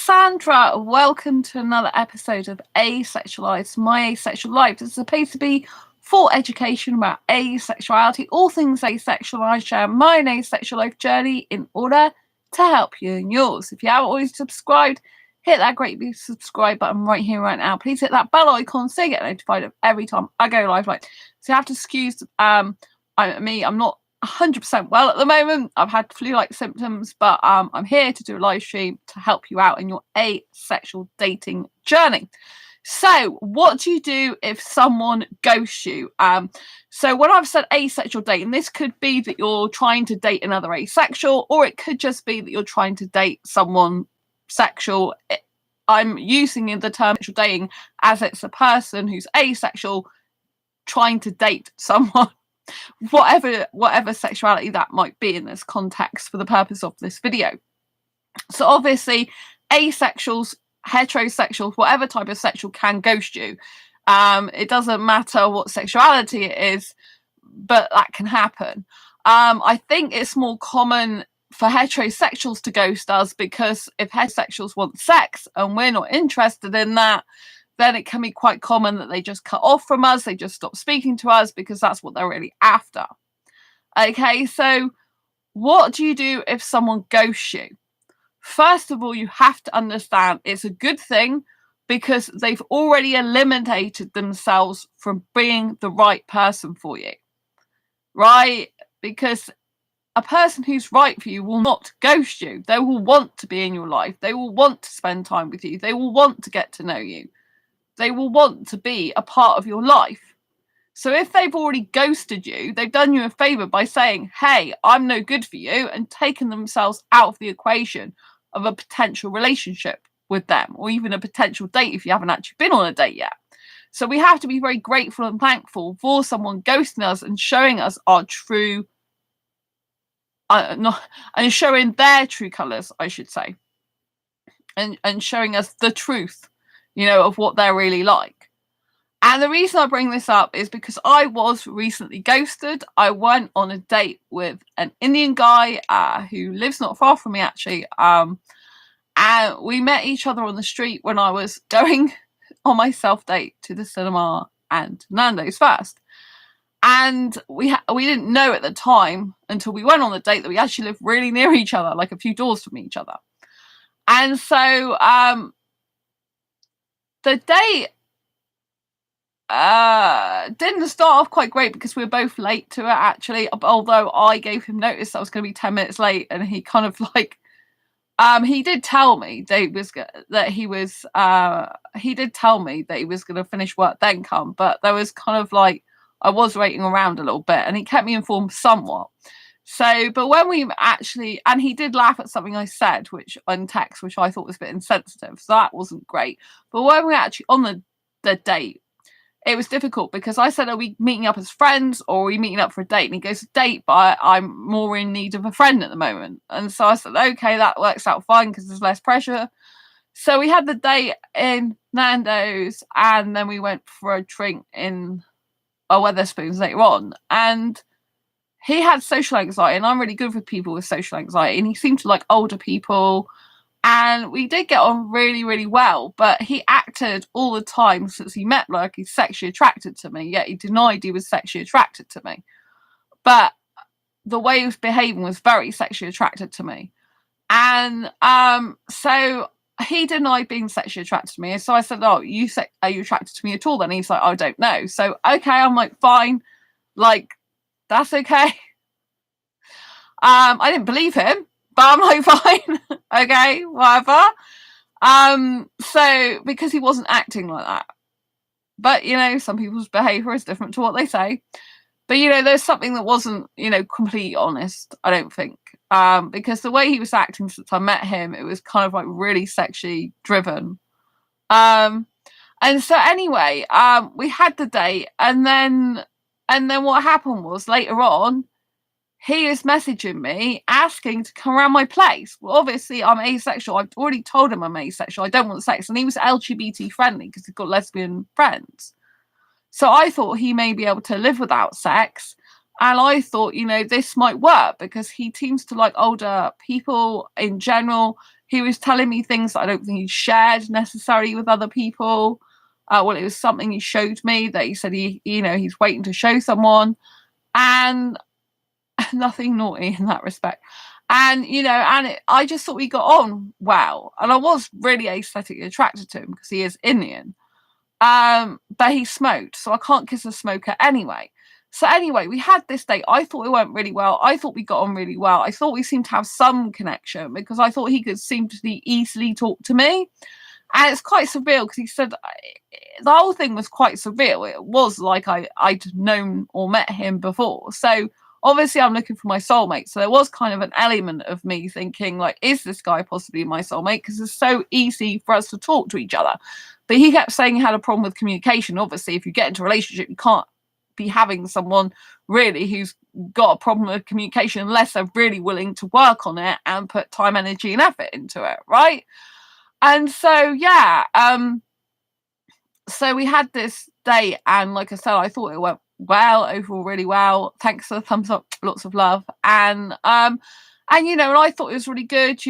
Sandra. Welcome to another episode of Asexualise, my asexual life. This is supposed to be for education about asexuality, all things asexual. I share my asexual life journey in order to help you and yours. If you haven't already subscribed, hit that great big subscribe button right here, right now. Please hit that bell icon so you get notified of every time I go live. So you have to excuse I'm not 100% well at the moment. I've had flu-like symptoms, but I'm here to do a live stream to help you out in your asexual dating journey. So what do you do if someone ghosts you? So when I've said asexual dating, this could be that you're trying to date another asexual, or it could just be that you're trying to date someone sexual. I'm using the term sexual dating as it's a person who's asexual trying to date someone. Whatever sexuality that might be in this context for the purpose of this video. So obviously asexuals, heterosexuals, whatever type of sexual can ghost you. It doesn't matter what sexuality it is, but that can happen. I think it's more common for heterosexuals to ghost us because if heterosexuals want sex and we're not interested in that, then it can be quite common that they just cut off from us. They just stop speaking to us because that's what they're really after. Okay, so what do you do if someone ghosts you? First of all, you have to understand it's a good thing because they've already eliminated themselves from being the right person for you, right? Because a person who's right for you will not ghost you. They will want to be in your life. They will want to spend time with you. They will want to get to know you. They will want to be a part of your life. So if they've already ghosted you, they've done you a favor by saying, hey, I'm no good for you, and taken themselves out of the equation of a potential relationship with them, or even a potential date if you haven't actually been on a date yet. So we have to be very grateful and thankful for someone ghosting us and showing us our true, and showing their true colors, I should say, and showing us the truth, of what they're really like. And the reason I bring this up is because I was recently ghosted. I went on a date with an Indian guy who lives not far from me, actually. And we met each other on the street when I was going on my self-date to the cinema and Nando's first. And we didn't know at the time until we went on the date that we actually lived really near each other, like a few doors from each other. And so the date didn't start off quite great because we were both late to it, actually, although I gave him notice that I was going to be 10 minutes late, and he kind of he did tell me that he was going to finish work then come, but there was kind of I was waiting around a little bit, and he kept me informed somewhat. So, but when we actually, and he did laugh at something I said, which on text, which I thought was a bit insensitive, so that wasn't great. But when we were actually on the date, it was difficult because I said, are we meeting up as friends or are we meeting up for a date? And he goes, date, but I'm more in need of a friend at the moment. And so I said, okay, that works out fine because there's less pressure. So we had the date in Nando's, and then we went for a drink in Wetherspoons later on. And he had social anxiety, and I'm really good with people with social anxiety, and he seemed to like older people, and we did get on really, really well, but he acted all the time since he met like he's sexually attracted to me, yet he denied he was sexually attracted to me. But the way he was behaving was very sexually attracted to me. And so he denied being sexually attracted to me. So I said, oh, are you attracted to me at all then? And he's like, I don't know. So, okay, I'm like, fine. That's okay. I didn't believe him, but I'm like, fine. Okay, whatever. So because he wasn't acting like that. But, some people's behavior is different to what they say. But, there's something that wasn't, completely honest, I don't think. Because the way he was acting since I met him, it was kind of really sexually driven. And so anyway, we had the date, and then what happened was later on, he is messaging me asking to come around my place. Well, obviously I'm asexual. I've already told him I'm asexual. I don't want sex. And he was LGBT friendly because he's got lesbian friends. So I thought he may be able to live without sex. And I thought, this might work because he seems to like older people in general. He was telling me things that I don't think he shared necessarily with other people. Well, it was something he showed me that he said he's waiting to show someone, and nothing naughty in that respect. And I just thought we got on well, and I was really aesthetically attracted to him because he is Indian. But he smoked, so I can't kiss a smoker anyway. So anyway, we had this date. I thought it went really well. I thought we got on really well. I thought we seemed to have some connection because I thought he could seem to easily talk to me. And it's quite surreal because he said the whole thing was quite surreal. It was like I'd known or met him before. So obviously I'm looking for my soulmate. So there was kind of an element of me thinking, like, is this guy possibly my soulmate? Because it's so easy for us to talk to each other. But he kept saying he had a problem with communication. Obviously, if you get into a relationship, you can't be having someone really who's got a problem with communication unless they're really willing to work on it and put time, energy, and effort into it, right? And so, yeah, so we had this date, and like I said, I thought it went well, overall really well. Thanks for the thumbs up, lots of love. And and I thought it was really good,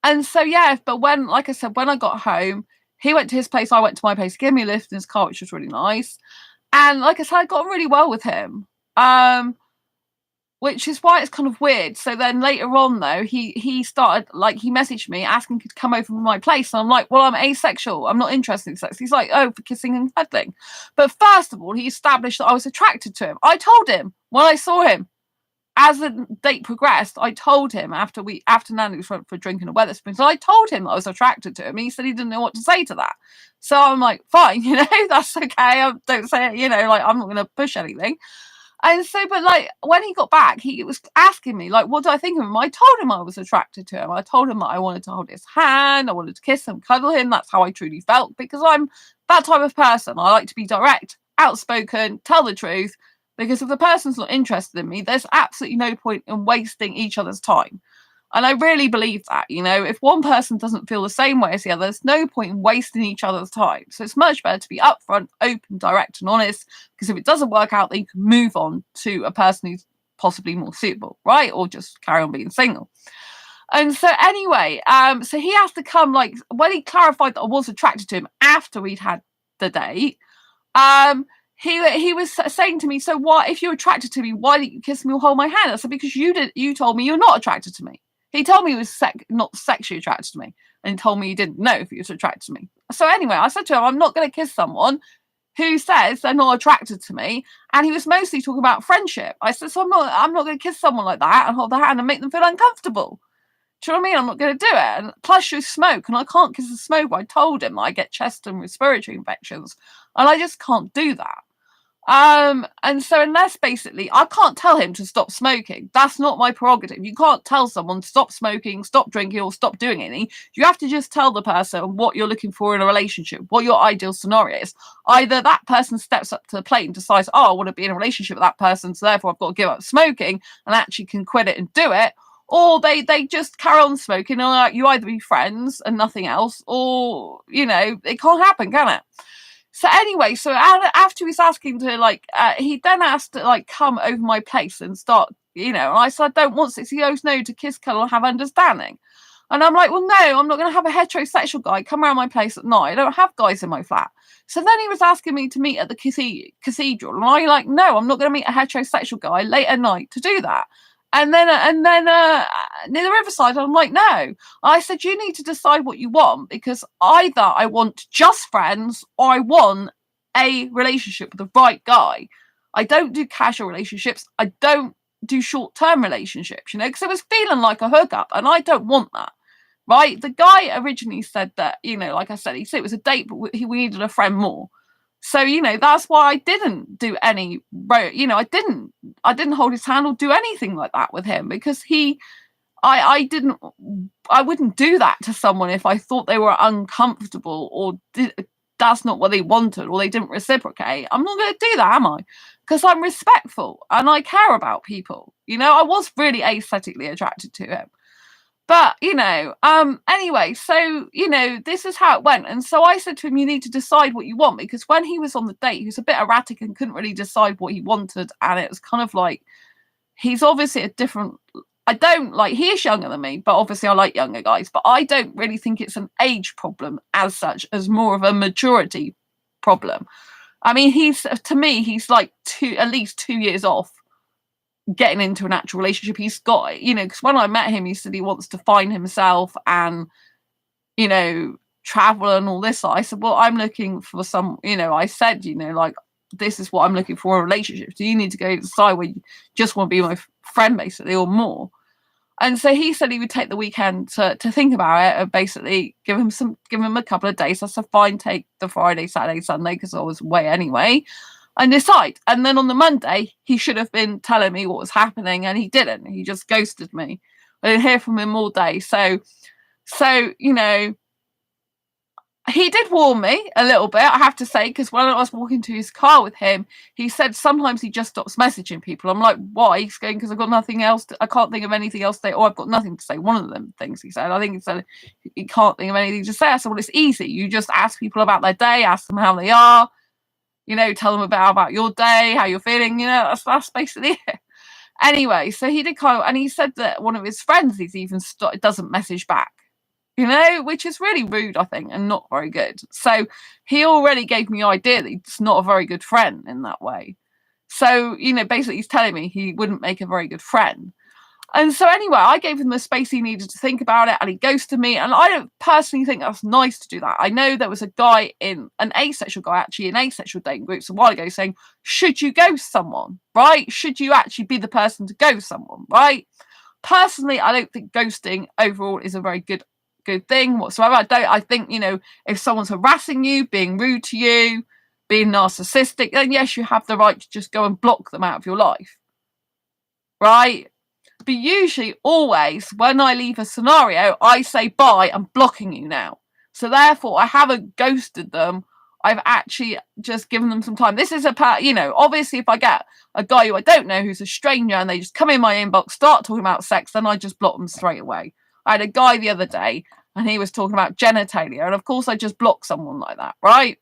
and so yeah, but when, like I said, when I got home, he went to his place, I went to my place. He gave me a lift in his car, which was really nice. And like I said, I got on really well with him. Which is why it's kind of weird. So then later on, though, he started, like, he messaged me asking to come over to my place. And I'm like, well, I'm asexual. I'm not interested in sex. He's like, oh, for kissing and cuddling. But first of all, he established that I was attracted to him. I told him when I saw him. As the date progressed, I told him after Nanny went for a drink and a Wetherspoon, so I told him I was attracted to him. And he said he didn't know what to say to that. So I'm like, fine, that's okay. I don't say it, like, I'm not going to push anything. And so, but like, when he got back, he was asking me, like, what do I think of him? I told him I was attracted to him. I told him that I wanted to hold his hand. I wanted to kiss him, cuddle him. That's how I truly felt, because I'm that type of person. I like to be direct, outspoken, tell the truth. Because if the person's not interested in me, there's absolutely no point in wasting each other's time. And I really believe that, if one person doesn't feel the same way as the other, there's no point in wasting each other's time. So it's much better to be upfront, open, direct, and honest. Because if it doesn't work out, then you can move on to a person who's possibly more suitable, right? Or just carry on being single. And so anyway, so he has to come, like, when he clarified that I was attracted to him after we'd had the date, he was saying to me, so why, if you're attracted to me, why didn't you kiss me or hold my hand? I said, because you told me you're not attracted to me. He told me he was not sexually attracted to me, and he told me he didn't know if he was attracted to me. So anyway, I said to him, I'm not going to kiss someone who says they're not attracted to me. And he was mostly talking about friendship. I said, so I'm not going to kiss someone like that and hold their hand and make them feel uncomfortable. Do you know what I mean? I'm not going to do it. And plus you smoke, and I can't kiss a smoker. I told him I get chest and respiratory infections, and I just can't do that. And so unless basically I can't tell him to stop smoking, that's not my prerogative. You can't tell someone to stop smoking, stop drinking, or stop doing anything. You have to just tell the person what you're looking for in a relationship, what your ideal scenario is. Either that person steps up to the plate and decides, oh, I want to be in a relationship with that person, so therefore I've got to give up smoking, and actually can quit it and do it, or they just carry on smoking, and like, you either be friends and nothing else, or it can't happen, can it? So anyway, so after he was asking to, like, he then asked to, like, come over my place and start, and I said, I don't want sex. He goes, no, to kiss, cuddle, and have understanding. And I'm like, well, no, I'm not going to have a heterosexual guy come around my place at night. I don't have guys in my flat. So then he was asking me to meet at the cathedral. And I'm like, no, I'm not going to meet a heterosexual guy late at night to do that. And then near the riverside, I'm like, no. I said, you need to decide what you want, because either I want just friends or I want a relationship with the right guy. I don't do casual relationships. I don't do short-term relationships, because it was feeling like a hookup, and I don't want that. Right? The guy originally said that, like I said, he said it was a date, but we needed a friend more. So, that's why I didn't do any, I didn't hold his hand or do anything like that with him, because I wouldn't do that to someone if I thought they were uncomfortable or that's not what they wanted or they didn't reciprocate. I'm not going to do that, am I? Because I'm respectful and I care about people. I was really aesthetically attracted to him. But, anyway, so, this is how it went. And so I said to him, you need to decide what you want, because when he was on the date, he was a bit erratic and couldn't really decide what he wanted. And it was kind of like, he's obviously a different I don't like, he is younger than me, but obviously I like younger guys, but I don't really think it's an age problem as such, as more of a maturity problem. I mean, to me, he's like at least 2 years off getting into an actual relationship. He's got, you know, because when I met him, he said he wants to find himself and, you know, travel and all this. I said, well, I'm looking for some, you know, I said, you know, like, this is what I'm looking for in a relationship. So you need to go decide where you just want to be my friend, basically, or more. And so he said he would take the weekend to think about it and basically give him a couple of days. I said, fine, take the Friday, Saturday, Sunday, because I was away anyway, and decide. And then on the Monday, he should have been telling me what was happening, and he didn't. He just ghosted me. I didn't hear from him all day. So, you know, he did warn me a little bit, I have to say, because when I was walking to his car with him, he said sometimes he just stops messaging people. I'm like, why? He's going, because I've got nothing else. I can't think of anything else to say. I've got nothing to say. One of them things he said. I think he said he can't think of anything to say. I said, well, it's easy. You just ask people about their day, ask them how they are, you know, tell them about your day, how you're feeling, you know, that's basically it. Anyway, so he did and he said that one of his friends is even doesn't message back. You know, which is really rude, I think, and not very good. So he already gave me the idea that he's not a very good friend in that way. So, you know, basically he's telling me he wouldn't make a very good friend. And so anyway, I gave him the space he needed to think about it, and he ghosted me. And I don't personally think that's nice to do that. I know there was a guy an asexual guy actually in asexual dating groups a while ago saying, should you ghost someone, right? Should you actually be the person to ghost someone, right? Personally, I don't think ghosting overall is a very good thing whatsoever. I think, you know, if someone's harassing you, being rude to you, being narcissistic, then yes, you have the right to just go and block them out of your life, right? But usually, always, when I leave a scenario, I say, bye, I'm blocking you now. So therefore, I haven't ghosted them. I've actually just given them some time. This is you know, obviously, if I get a guy who I don't know who's a stranger and they just come in my inbox, start talking about sex, then I just block them straight away. I had a guy the other day and he was talking about genitalia, and of course I just block someone like that, right?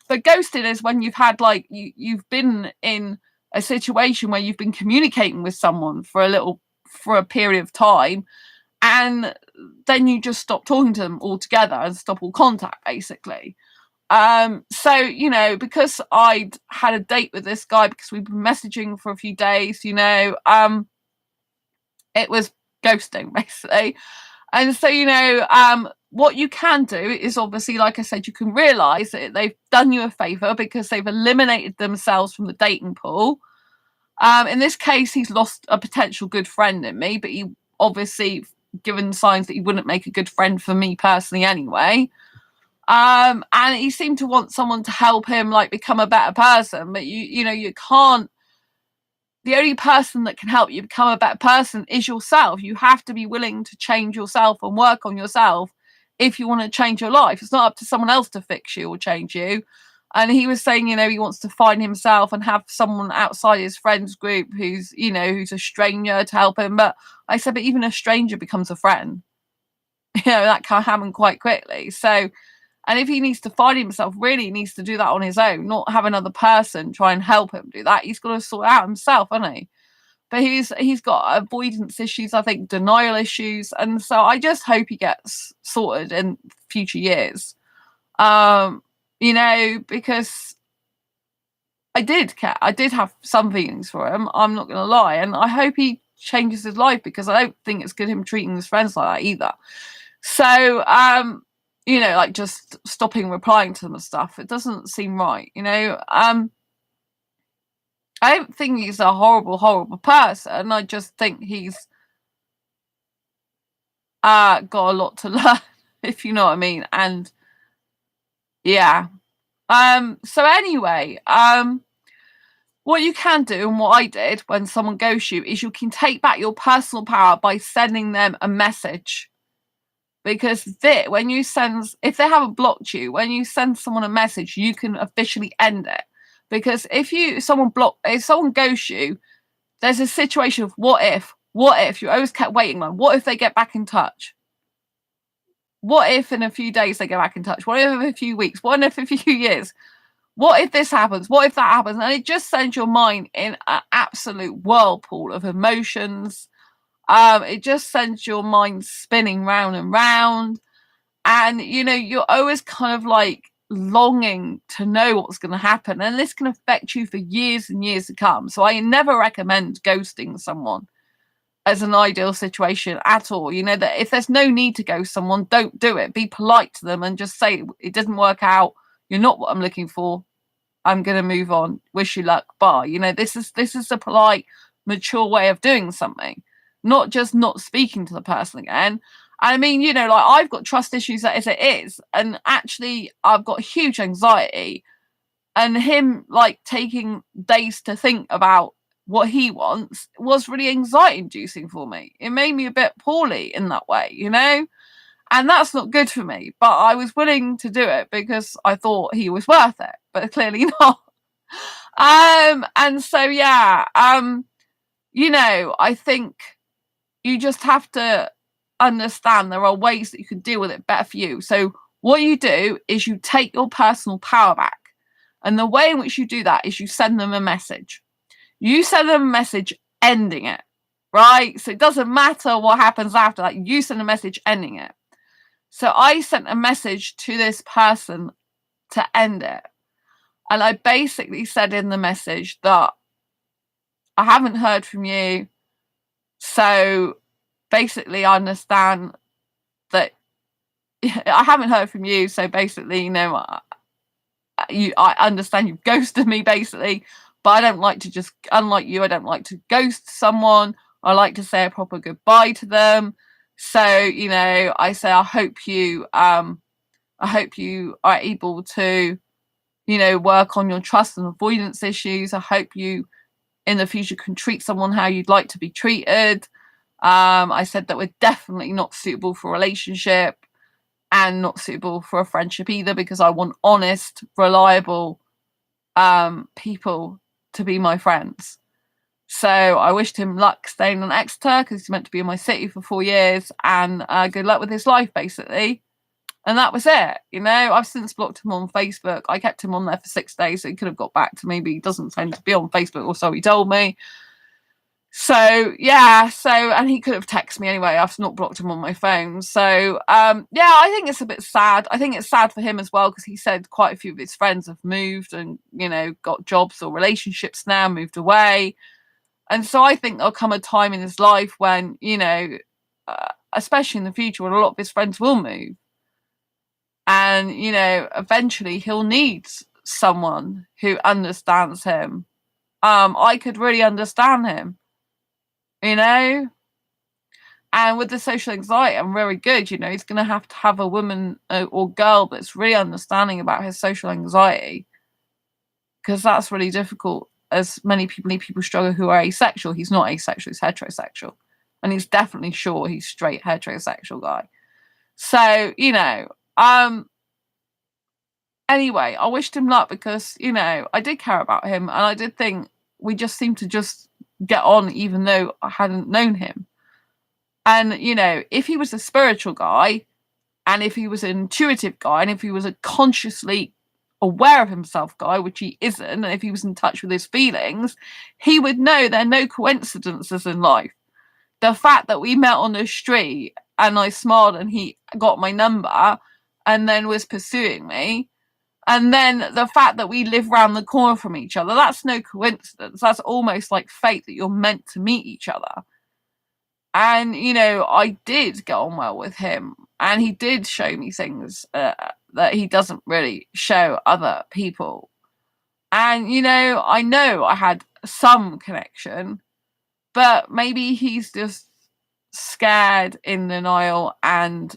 But ghosting is when you've had, like, you've been in a situation where you've been communicating with someone for a period of time, and then you just stop talking to them altogether and stop all contact, basically. So, you know, because I'd had a date with this guy, because we've been messaging for a few days, you know, it was ghosting, basically. And so, you know, what you can do is, obviously, like I said, you can realise that they've done you a favour because they've eliminated themselves from the dating pool. In this case, he's lost a potential good friend in me, but he obviously given signs that he wouldn't make a good friend for me personally anyway. And he seemed to want someone to help him, like, become a better person. But you know, you can't. The only person that can help you become a better person is yourself. You have to be willing to change yourself and work on yourself if you want to change your life. It's not up to someone else to fix you or change you. And he was saying, you know, he wants to find himself and have someone outside his friends group who's, you know, who's a stranger to help him. But I said, but even a stranger becomes a friend. You know, that can happen quite quickly. So, and if he needs to find himself, really he needs to do that on his own, not have another person try and help him do that. He's got to sort it out himself, hasn't he? But he's got avoidance issues, I think, denial issues. And so I just hope he gets sorted in future years. You know, because I did have some feelings for him, I'm not going to lie. And I hope he changes his life, because I don't think it's good him treating his friends like that either. So, you know, like just stopping replying to them and stuff, it doesn't seem right, you know. I don't think he's a horrible person. I just think he's got a lot to learn, if you know what I mean. And yeah. So anyway, what you can do, and what I did when someone ghosts you, is you can take back your personal power by sending them a message. Because if they haven't blocked you, when you send someone a message, you can officially end it. Because if someone ghosts you, there's a situation of what if you always kept waiting on, what if they get back in touch? What if in a few days they get back in touch? What if in a few weeks? What if in a few years? What if this happens? What if that happens? And it just sends your mind in an absolute whirlpool of emotions, It just sends your mind spinning round and round. And, you know, you're always kind of like longing to know what's going to happen. And this can affect you for years and years to come. So I never recommend ghosting someone as an ideal situation at all. You know, that if there's no need to ghost someone, don't do it. Be polite to them and just say, it didn't work out. You're not what I'm looking for. I'm going to move on. Wish you luck. Bye. You know, this is a polite, mature way of doing something, not just not speaking to the person again. I mean, you know, like I've got trust issues as it is, and actually I've got huge anxiety, and him like taking days to think about what he wants was really anxiety inducing for me. It made me a bit poorly in that way, you know, and that's not good for me. But I was willing to do it because I thought he was worth it, but clearly not. And so yeah, you know, I think you just have to understand there are ways that you can deal with it better for you. So what you do is you take your personal power back. And the way in which you do that is you send them a message. You send them a message ending it, right? So it doesn't matter what happens after that. You send a message ending it. So I sent a message to this person to end it. And I basically said in the message that I haven't heard from you. So basically, I understand that I haven't heard from you. So basically, you know, I understand you've ghosted me, basically. But I don't like to just, unlike you, I don't like to ghost someone. I like to say a proper goodbye to them. So, you know, I say I hope you are able to, you know, work on your trust and avoidance issues. I hope you in the future can treat someone how you'd like to be treated. I said that we're definitely not suitable for a relationship and not suitable for a friendship either, because I want honest, reliable people to be my friends. So I wished him luck staying in Exeter because he's meant to be in my city for 4 years, and good luck with his life, basically. And that was it. You know, I've since blocked him on Facebook. I kept him on there for 6 days, so he could have got back to me, but he doesn't tend to be on Facebook, or so he told me. So yeah, and he could have texted me anyway. I've not blocked him on my phone. So yeah, I think it's a bit sad. I think it's sad for him as well, because he said quite a few of his friends have moved and, you know, got jobs or relationships now, moved away. And so I think there'll come a time in his life when, you know, especially in the future, when a lot of his friends will move. And, you know, eventually he'll need someone who understands him. I could really understand him, you know? And with the social anxiety, I'm very good. You know, he's going to have a woman or girl that's really understanding about his social anxiety, because that's really difficult, as many people struggle who are asexual. He's not asexual, he's heterosexual. And he's definitely sure he's straight heterosexual guy. So, you know, anyway, I wished him luck because, you know, I did care about him, and I did think we just seemed to just get on even though I hadn't known him. And, you know, if he was a spiritual guy, and if he was an intuitive guy, and if he was a consciously aware of himself guy, which he isn't, and if he was in touch with his feelings, he would know there are no coincidences in life. The fact that we met on the street and I smiled and he got my number and then was pursuing me, and then the fact that we live round the corner from each other, that's no coincidence. That's almost like fate, that you're meant to meet each other. And, you know, I did get on well with him, and he did show me things that he doesn't really show other people. And, you know I had some connection, but maybe he's just scared, in denial, and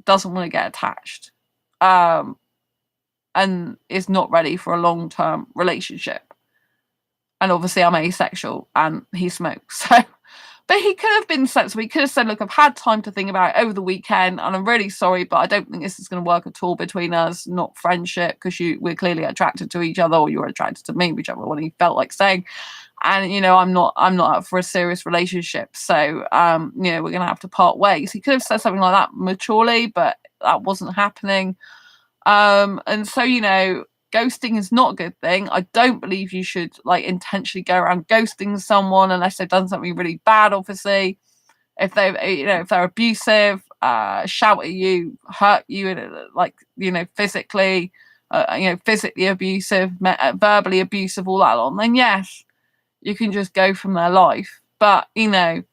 doesn't want to get attached. And is not ready for a long-term relationship. And obviously I'm asexual and he smokes. So, but he could have been sensible. He could have said, look, I've had time to think about it over the weekend, and I'm really sorry, but I don't think this is going to work at all between us, not friendship, because we're clearly attracted to each other, or you're attracted to me, whichever one he felt like saying. And, you know, I'm not up for a serious relationship. So, you know, we're going to have to part ways. He could have said something like that maturely, but that wasn't happening. And so, you know, ghosting is not a good thing. I don't believe you should like intentionally go around ghosting someone unless they've done something really bad, obviously. if if they're abusive, shout at you, hurt you, like, physically, physically abusive, verbally abusive, all that on, then yes, you can just go from their life. But if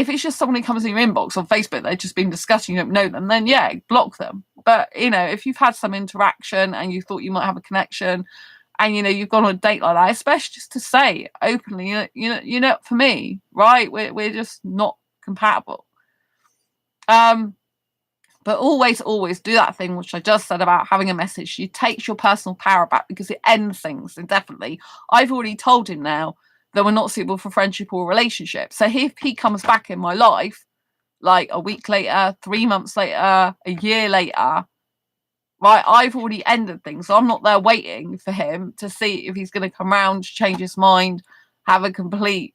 it's just someone who comes in your inbox on Facebook, they've just been discussing, you don't know them, then yeah, block them. But if you've had some interaction and you thought you might have a connection, and you've gone on a date like that, especially just to say openly, for me, right, we're just not compatible. But always do that thing which I just said about having a message. You take your personal power back, because it ends things indefinitely. I've already told him now that we're not suitable for friendship or relationship. So if he comes back in my life, like a week later, 3 months later, a year later, right, I've already ended things. So I'm not there waiting for him to see if he's going to come around, change his mind, have a complete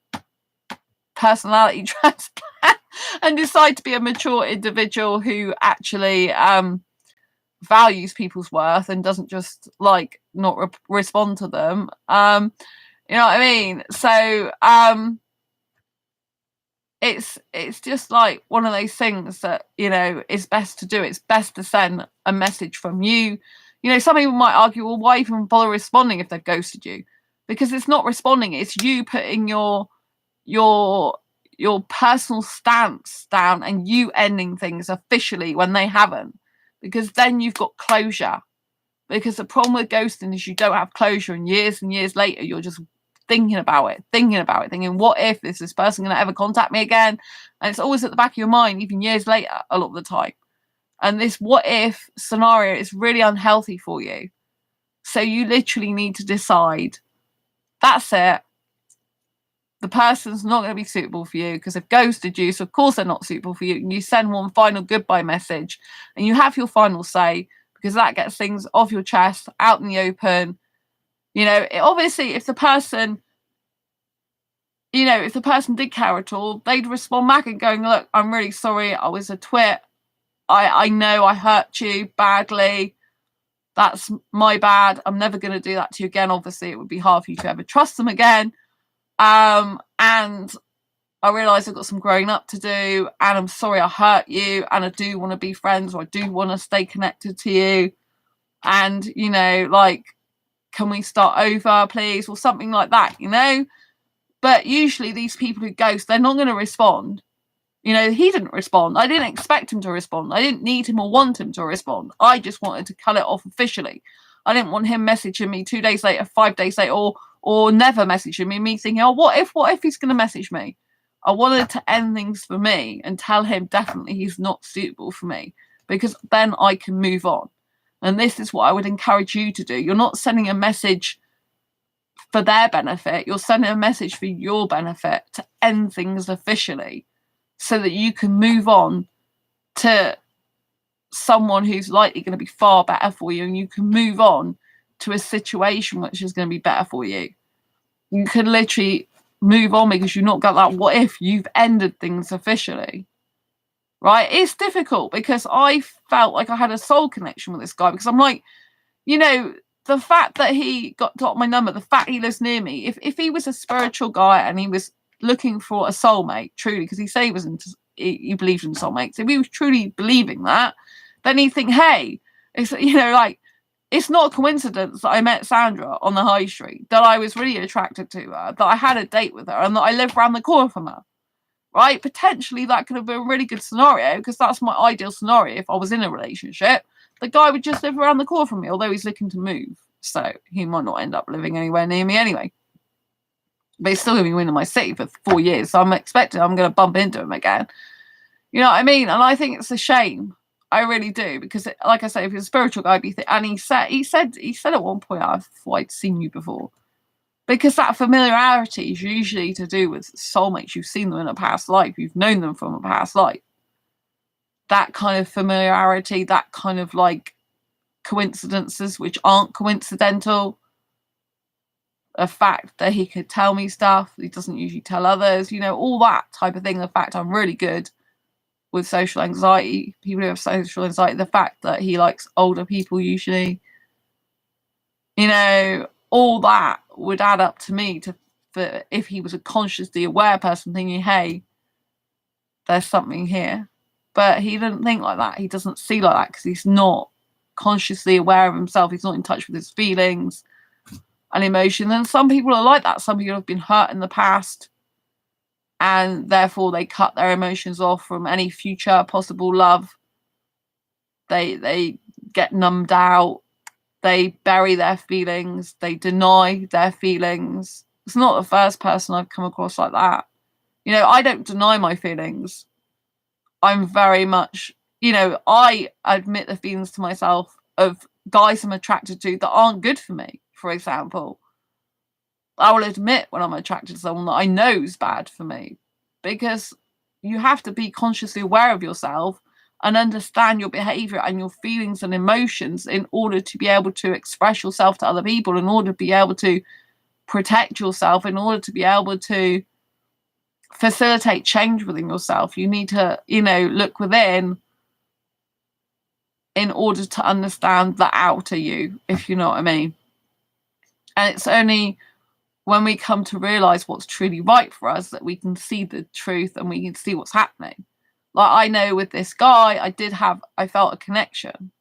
personality transplant, and decide to be a mature individual who actually values people's worth and doesn't just not respond to them. You know what I mean? So it's just like one of those things that is best to do. It's best to send a message from you. Some people might argue, well, why even bother responding if they've ghosted you? Because it's not responding, it's you putting your personal stance down and you ending things officially when they haven't, because then you've got closure. Because the problem with ghosting is you don't have closure, and years later you're just thinking about it, thinking, what if this person going to ever contact me again? And it's always at the back of your mind, even years later, a lot of the time. And this what if scenario is really unhealthy for you. So you literally need to decide, that's it. The person's not going to be suitable for you because they've ghosted you, so of course they're not suitable for you. And you send one final goodbye message and you have your final say, because that gets things off your chest, out in the open. Obviously, if the person did care at all, they'd respond back and going, look, I'm really sorry, I was a twit. I know I hurt you badly. That's my bad. I'm never going to do that to you again. Obviously, it would be hard for you to ever trust them again. And I realise I've got some growing up to do, and I'm sorry I hurt you, and I do want to be friends, or I do want to stay connected to you. And, can we start over, please? Or something like that, But usually these people who ghost, they're not going to respond. He didn't respond. I didn't expect him to respond. I didn't need him or want him to respond. I just wanted to cut it off officially. I didn't want him messaging me 2 days later, 5 days later, or never messaging me thinking, oh, what if he's going to message me? I wanted to end things for me and tell him definitely he's not suitable for me, because then I can move on. And this is what I would encourage you to do. You're not sending a message for their benefit. You're sending a message for your benefit to end things officially, so that you can move on to someone who's likely going to be far better for you, and you can move on to a situation which is going to be better for you. You can literally move on because you've not got that what if. You've ended things officially. Right? It's difficult because I felt like I had a soul connection with this guy, because I'm like, the fact that he got my number, the fact he lives near me, if he was a spiritual guy and he was looking for a soulmate, truly, because he said he believed in soulmates, if he was truly believing that, then he'd think, hey, it's it's not a coincidence that I met Sandra on the high street, that I was really attracted to her, that I had a date with her, and that I live around the corner from her. Right? Potentially that could have been a really good scenario, because that's my ideal scenario if I was in a relationship. The guy would just live around the corner from me, although he's looking to move. So he might not end up living anywhere near me anyway. But he's still going to be in my city for 4 years, so I'm expecting I'm going to bump into him again. You know what I mean? And I think it's a shame. I really do, because like I say, if you're a spiritual guy, and he said at one point, I thought I'd seen you before. Because that familiarity is usually to do with soulmates. You've seen them in a past life. You've known them from a past life. That kind of familiarity, that kind of coincidences which aren't coincidental. The fact that he could tell me stuff he doesn't usually tell others, all that type of thing. The fact I'm really good with social anxiety, people who have social anxiety, the fact that he likes older people usually, all that would add up to me for if he was a consciously aware person thinking, hey, there's something here. But he didn't think like that. He doesn't see like that because he's not consciously aware of himself. He's not in touch with his feelings and emotion. And some people are like that. Some people have been hurt in the past, and therefore they cut their emotions off from any future possible love. They get numbed out. They bury their feelings. They deny their feelings. It's not the first person I've come across like that. You know, I don't deny my feelings. I'm very much, you know, I admit the feelings to myself of guys I'm attracted to that aren't good for me, for example. I will admit when I'm attracted to someone that I know is bad for me, because you have to be consciously aware of yourself and understand your behavior and your feelings and emotions in order to be able to express yourself to other people, in order to be able to protect yourself, in order to be able to facilitate change within yourself. You need to, you know, look within in order to understand the outer you, if you know what I mean. And it's only when we come to realize what's truly right for us that we can see the truth and we can see what's happening. Like, I know with this guy, I felt a connection.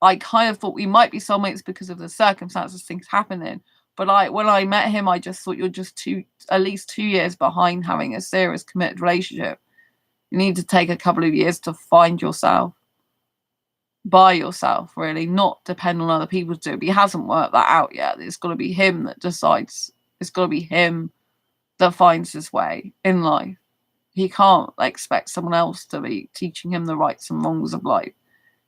I kind of thought we might be soulmates because of the circumstances, things happening. But when I met him, I just thought, you're just at least 2 years behind having a serious committed relationship. You need to take a couple of years to find yourself, by yourself, really, not depend on other people to do it. But he hasn't worked that out yet. It's got to be him that decides. It's got to be him that finds his way in life. He can't expect someone else to be teaching him the rights and wrongs of life.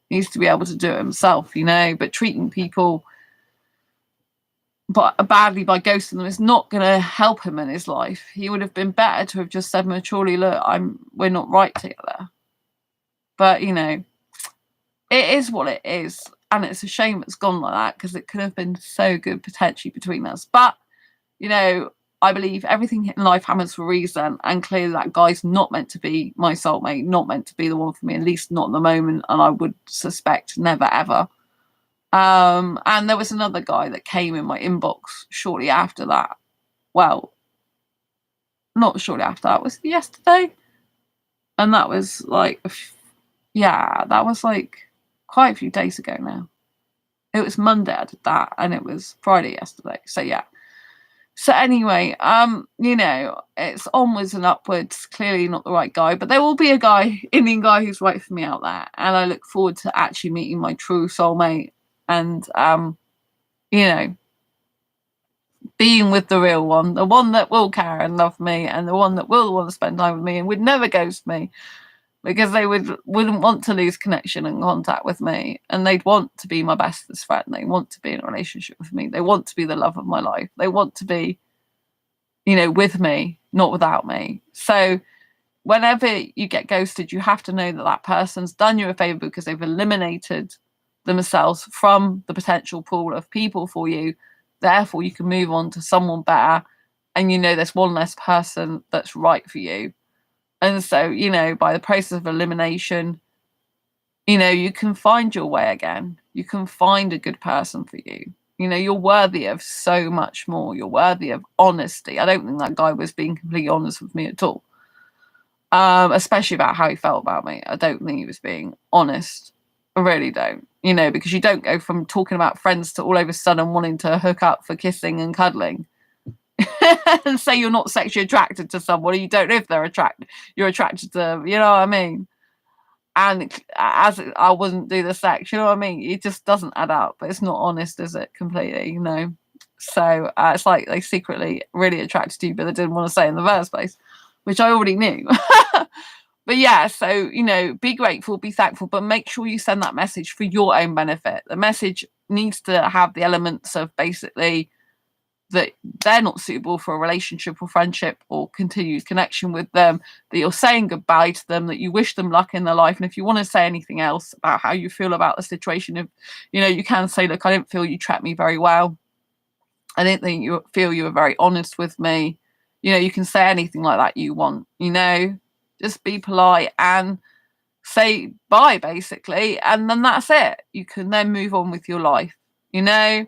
He needs to be able to do it himself, you know. But treating people badly by ghosting them is not going to help him in his life. He would have been better to have just said maturely, look, we're not right together. But, you know, it is what it is. And it's a shame it's gone like that, because it could have been so good potentially between us. But, you know, I believe everything in life happens for a reason. And clearly that guy's not meant to be my soulmate, not meant to be the one for me, at least not at the moment. And I would suspect never, ever. And there was another guy that came in my inbox shortly after that. Well, not shortly after that. Was it yesterday? And that was like, that was like quite a few days ago now. It was Monday I did that, and it was Friday yesterday. So yeah. So anyway, you know, it's onwards and upwards. Clearly not the right guy, but there will be a guy, Indian guy, who's right for me out there. And I look forward to actually meeting my true soulmate and, you know, being with the real one, the one that will care and love me, and the one that will want to spend time with me and would never ghost me, because they wouldn't want to lose connection and contact with me, and they'd want to be my bestest friend. They want to be in a relationship with me. They want to be the love of my life. They want to be, you know, with me, not without me. So whenever you get ghosted, you have to know that that person's done you a favor because they've eliminated themselves from the potential pool of people for you. Therefore, you can move on to someone better, and you know there's one less person that's right for you. And so, you know, by the process of elimination, you know, you can find your way again. You can find a good person for you. You know, you're worthy of so much more. You're worthy of honesty. I don't think that guy was being completely honest with me at all, especially about how he felt about me. I don't think he was being honest. I really don't. You know, because you don't go from talking about friends to all of a sudden wanting to hook up for kissing and cuddling. And say you're not sexually attracted to someone, you don't know if you're attracted to them, you know what I mean? And as I wouldn't do the sex, you know what I mean? It just doesn't add up. But it's not honest, is it? Completely, you know. So it's like they secretly really attracted to you, but they didn't want to say in the first place, which I already knew. But yeah, so, you know, be grateful, be thankful, but make sure you send that message for your own benefit. The message needs to have the elements of basically that they're not suitable for a relationship or friendship or continued connection with them, that you're saying goodbye to them, that you wish them luck in their life. And if you want to say anything else about how you feel about the situation, if you know, you can say, look, I didn't feel you treated me very well. I didn't think you were very honest with me. You know, you can say anything like that you want, you know, just be polite and say bye, basically. And then that's it. You can then move on with your life, you know.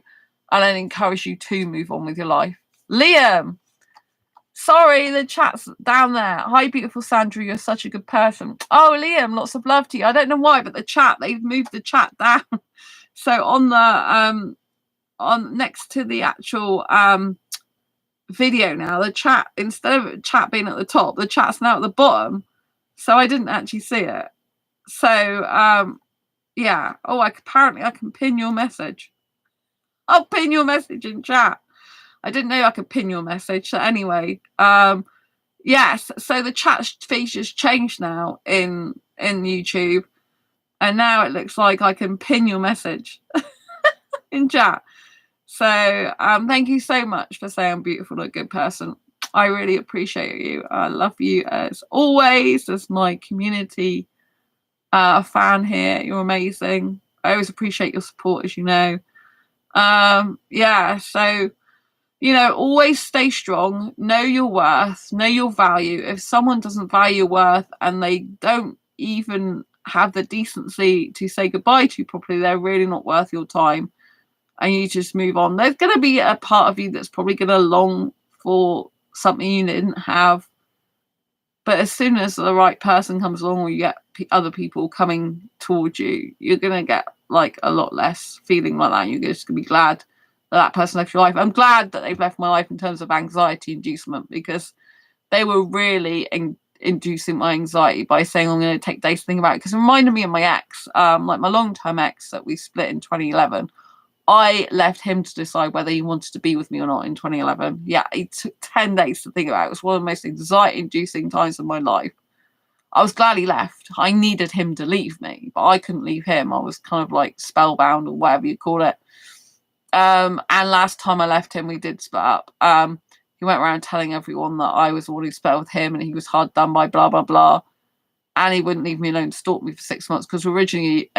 And I encourage you to move on with your life. Liam, sorry, the chat's down there. Hi, beautiful Sandra, you're such a good person. Oh, Liam, lots of love to you. I don't know why, but the chat, they've moved the chat down. So on the on next to the actual video now, the chat, instead of chat being at the top, the chat's now at the bottom. So I didn't actually see it. So yeah. Oh, apparently I can pin your message. I'll pin your message in chat. I didn't know I could pin your message. So anyway, yes. So the chat feature's changed now in YouTube, and now it looks like I can pin your message in chat. So thank you so much for saying I'm beautiful and a good person. I really appreciate you. I love you as always, as my community fan here. You're amazing. I always appreciate your support, as you know. Yeah, so always stay strong, know your worth, know your value. If someone doesn't value your worth and they don't even have the decency to say goodbye to you properly, they're really not worth your time, and you just move on. There's going to be a part of you that's probably going to long for something you didn't have, but as soon as the right person comes along, or you get other people coming towards you, you're going to get like a lot less feeling like that. You're just going to be glad that person left your life. I'm glad that they've left my life in terms of anxiety inducement, because they were really inducing my anxiety by saying I'm going to take days to think about it. Because it reminded me of my ex, like my long-term ex that we split in 2011. I left him to decide whether he wanted to be with me or not in 2011. Yeah, it took 10 days to think about it. It was one of the most anxiety-inducing times of my life. I was glad he left. I needed him to leave me, but I couldn't leave him. I was kind of like spellbound, or whatever you call it. And last time I left him, we did split up. He went around telling everyone that I was the one who split up with him, and he was hard done by, blah, blah, blah. And he wouldn't leave me alone to stalk me for 6 months, because we were originally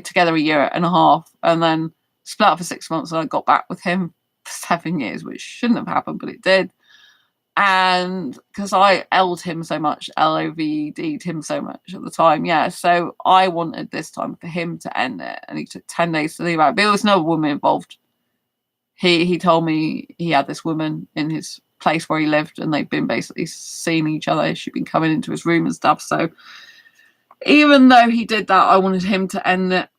together a year and a half, and then split up for 6 months, and I got back with him for 7 years, which shouldn't have happened, but it did. And because I L'd him so much, LOVED'd him so much at the time, yeah. So I wanted this time for him to end it, and he took 10 days to think about it. But there was no woman involved. He told me he had this woman in his place where he lived, and they've been basically seeing each other. She'd been coming into his room and stuff. So even though he did that, I wanted him to end it,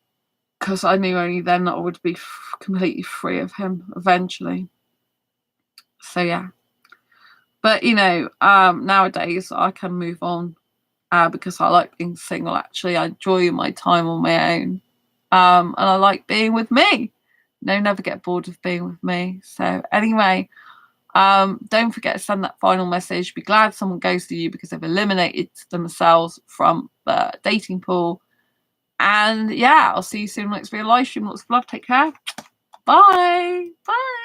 because I knew only then that I would be completely free of him eventually. So yeah. But nowadays I can move on because I like being single. Actually, I enjoy my time on my own, and I like being with me. Never get bored of being with me. So anyway, don't forget to send that final message. Be glad someone goes to you because they've eliminated themselves from the dating pool. And yeah, I'll see you soon next video live stream. Lots of love. Take care. Bye. Bye.